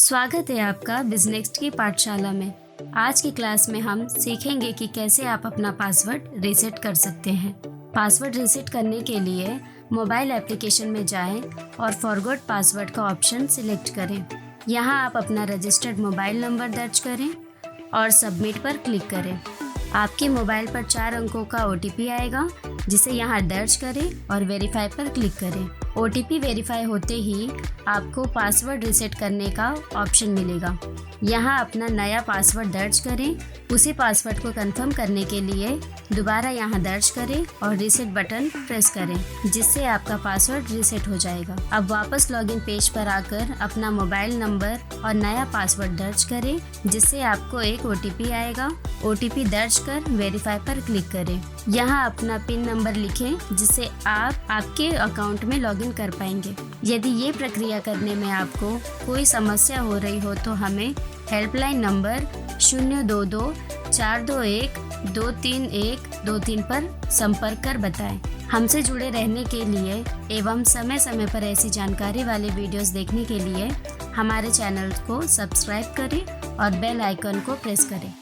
स्वागत है आपका बिजनेक्स्ट की पाठशाला में। आज की क्लास में हम सीखेंगे कि कैसे आप अपना पासवर्ड रीसेट कर सकते हैं। पासवर्ड रीसेट करने के लिए मोबाइल एप्लीकेशन में जाएं और फॉरगॉट पासवर्ड का ऑप्शन सिलेक्ट करें। यहाँ आप अपना रजिस्टर्ड मोबाइल नंबर दर्ज करें और सबमिट पर क्लिक करें। आपके मोबाइल पर 4 अंकों का OTP आएगा, जिसे यहाँ दर्ज करें और वेरीफाई पर क्लिक करें। OTP वेरीफाई होते ही आपको पासवर्ड रीसेट करने का ऑप्शन मिलेगा। यहाँ अपना नया पासवर्ड दर्ज करें। उसी पासवर्ड को कंफर्म करने के लिए दोबारा यहाँ दर्ज करें और रीसेट बटन प्रेस करें, जिससे आपका पासवर्ड रीसेट हो जाएगा। अब वापस लॉगिन पेज पर आकर अपना मोबाइल नंबर और नया पासवर्ड दर्ज करें, जिससे आपको एक OTP आएगा। OTP दर्ज कर वेरीफाई पर क्लिक करें। यहाँ अपना पिन नंबर लिखें, जिससे आप आपके अकाउंट में लॉगिन कर पाएंगे। यदि ये प्रक्रिया करने में आपको कोई समस्या हो रही हो तो हमें हेल्पलाइन नंबर 022-421-23123 पर संपर्क कर बताएं। हमसे जुड़े रहने के लिए एवं समय समय पर ऐसी जानकारी वाले वीडियोस देखने के लिए हमारे चैनल को सब्सक्राइब करें और बेल आइकन को प्रेस करें।